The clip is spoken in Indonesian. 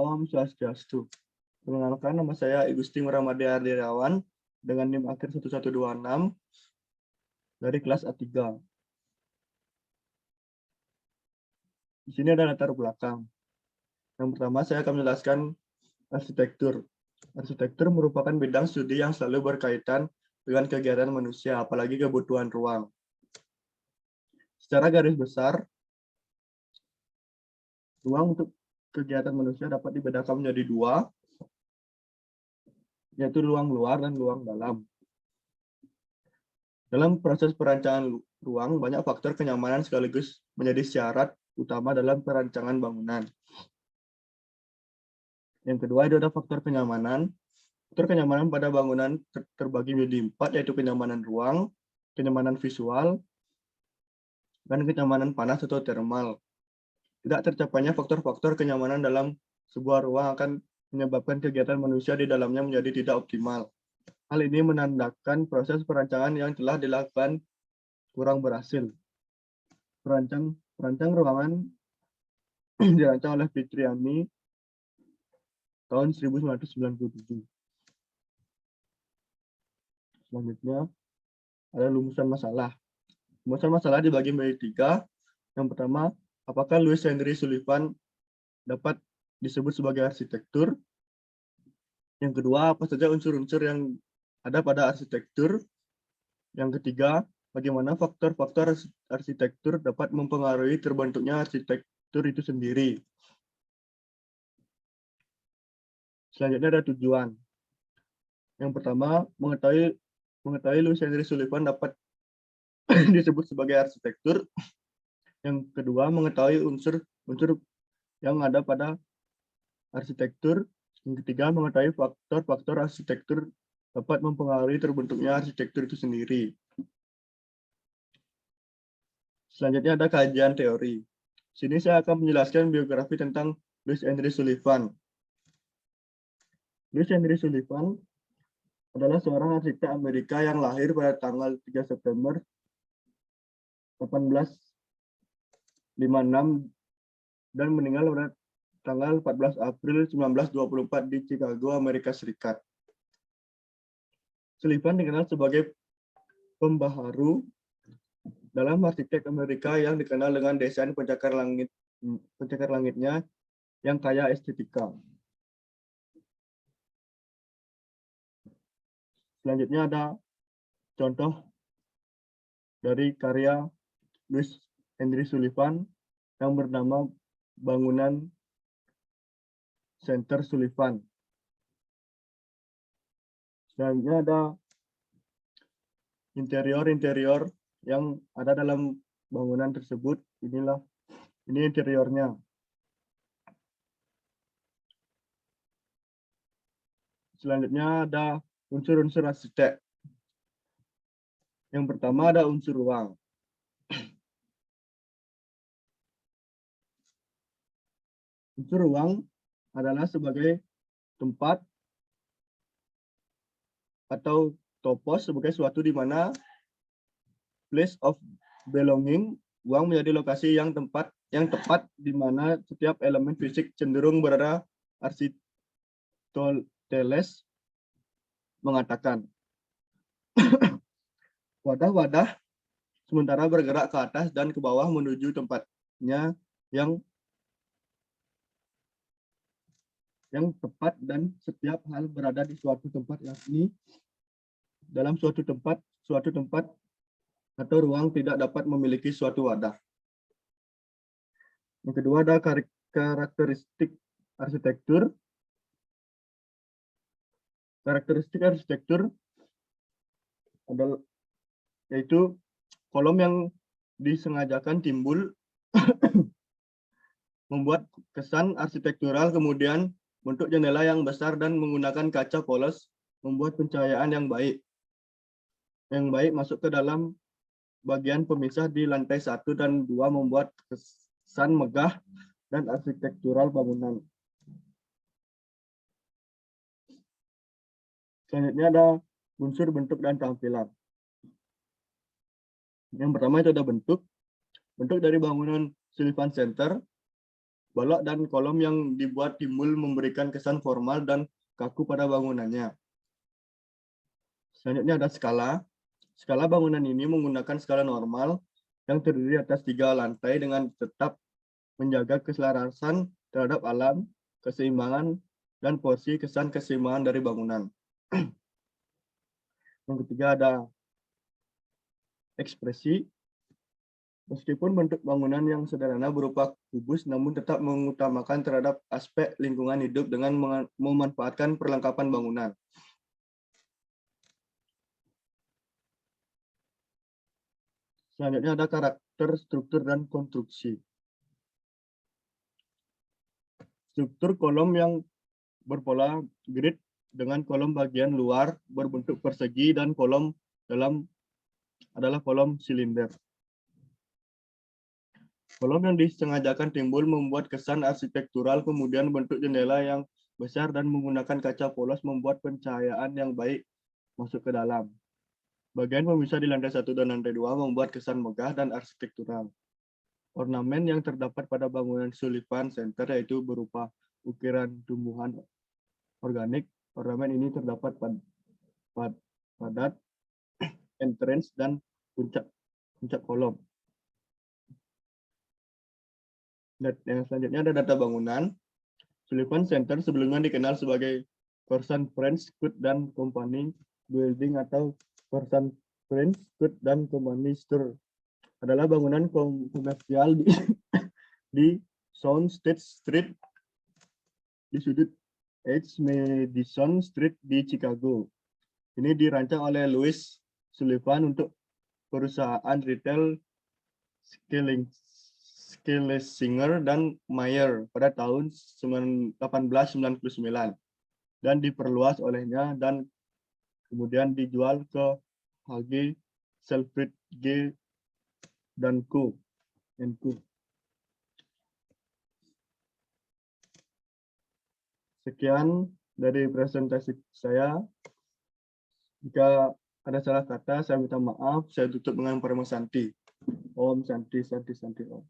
Om Swastiastu. Perkenalkan, nama saya Igustin Ramade Ardirawan dengan NIM akhir 1126 dari kelas A3. Di sini ada latar belakang. Yang pertama, saya akan menjelaskan arsitektur. Arsitektur merupakan bidang studi yang selalu berkaitan dengan kegiatan manusia, apalagi kebutuhan ruang. Secara garis besar, ruang untuk kegiatan manusia dapat dibedakan menjadi dua, yaitu ruang luar dan ruang dalam. Dalam proses perancangan ruang, banyak faktor kenyamanan sekaligus menjadi syarat utama dalam perancangan bangunan. Yang kedua, itu ada faktor kenyamanan. Faktor kenyamanan pada bangunan terbagi menjadi 4, yaitu kenyamanan ruang, kenyamanan visual, dan kenyamanan panas atau thermal. Tidak tercapainya faktor-faktor kenyamanan dalam sebuah ruang akan menyebabkan kegiatan manusia di dalamnya menjadi tidak optimal. Hal ini menandakan proses perancangan yang telah dilakukan kurang berhasil. Perancang ruangan dirancang oleh Fitriani tahun 1997. Selanjutnya ada rumusan masalah. Rumusan masalah dibagi menjadi 3. Yang pertama, apakah Louis Henry Sullivan dapat disebut sebagai arsitektur? Yang kedua, apa saja unsur-unsur yang ada pada arsitektur? Yang ketiga, bagaimana faktor-faktor arsitektur dapat mempengaruhi terbentuknya arsitektur itu sendiri? Selanjutnya ada tujuan. Yang pertama, mengetahui Louis Henry Sullivan dapat disebut sebagai arsitektur. Yang kedua, mengetahui unsur-unsur yang ada pada arsitektur. Yang ketiga, mengetahui faktor-faktor arsitektur dapat mempengaruhi terbentuknya arsitektur itu sendiri. Selanjutnya ada kajian teori. Sini saya akan menjelaskan biografi tentang Louis Henry Sullivan. Louis Henry Sullivan adalah seorang arsitek Amerika yang lahir pada tanggal 3 September 1856 dan meninggal pada tanggal 14 April 1924 di Chicago, Amerika Serikat. Sullivan dikenal sebagai pembaharu dalam arsitek Amerika yang dikenal dengan desain pencakar langitnya yang kaya estetika. Selanjutnya ada contoh dari karya Louis Henry Sullivan yang bernama bangunan Center Sullivan. Selanjutnya ada interior yang ada dalam bangunan tersebut. Ini interiornya. Selanjutnya ada unsur-unsur arsitek. Yang pertama ada unsur ruang. Unsur ruang adalah sebagai tempat atau topos sebagai suatu di mana place of belonging, ruang menjadi lokasi yang tepat di mana setiap elemen fisik cenderung berada. Aristoteles mengatakan wadah-wadah sementara bergerak ke atas dan ke bawah menuju tempatnya yang tepat, dan setiap hal berada di suatu tempat, yakni dalam suatu tempat atau ruang tidak dapat memiliki suatu wadah. Yang kedua ada karakteristik arsitektur. Karakteristik arsitektur adalah yaitu kolom yang disengajakan timbul membuat kesan arsitektural, kemudian bentuk jendela yang besar dan menggunakan kaca polos membuat pencahayaan yang baik masuk ke dalam bagian pemisah di lantai 1 dan 2 membuat kesan megah dan arsitektural bangunan. Selanjutnya ada unsur bentuk dan tampilan. Yang pertama itu ada bentuk dari bangunan Sullivan Center. balok dan kolom yang dibuat timbul memberikan kesan formal dan kaku pada bangunannya. Selanjutnya ada skala. Skala bangunan ini menggunakan skala normal yang terdiri atas 3 lantai dengan tetap menjaga keselarasan terhadap alam, keseimbangan, dan porsi kesan keseimbangan dari bangunan. Yang ketiga ada ekspresi. Meskipun bentuk bangunan yang sederhana berupa kubus, namun tetap mengutamakan terhadap aspek lingkungan hidup dengan memanfaatkan perlengkapan bangunan. Selanjutnya ada karakter, struktur, dan konstruksi. Struktur kolom yang berpola grid dengan kolom bagian luar berbentuk persegi dan kolom dalam adalah kolom silinder. Kolom yang disengajakan timbul membuat kesan arsitektural, kemudian bentuk jendela yang besar dan menggunakan kaca polos membuat pencahayaan yang baik masuk ke dalam. Bagian pemisah di lantai 1 dan lantai 2 membuat kesan megah dan arsitektural. Ornamen yang terdapat pada bangunan Sullivan Center yaitu berupa ukiran tumbuhan organik. Ornamen ini terdapat pada entrance dan puncak kolom. Yang selanjutnya ada data bangunan. Sullivan Center sebelumnya dikenal sebagai Corson French Coat dan Company Building atau Corson French Coat dan Company Store. Adalah bangunan komersial di Soundstage Street di sudut H. Madison Street di Chicago. Ini dirancang oleh Louis Sullivan untuk perusahaan retail Schlesinger dan Mayer pada tahun 1899 dan diperluas olehnya dan kemudian dijual ke H.G. Selfridge G. dan Co. Sekian dari presentasi saya. Jika ada salah kata, saya minta maaf. Saya tutup dengan Parama Santi. Om Santi, Santi, Santi, Om.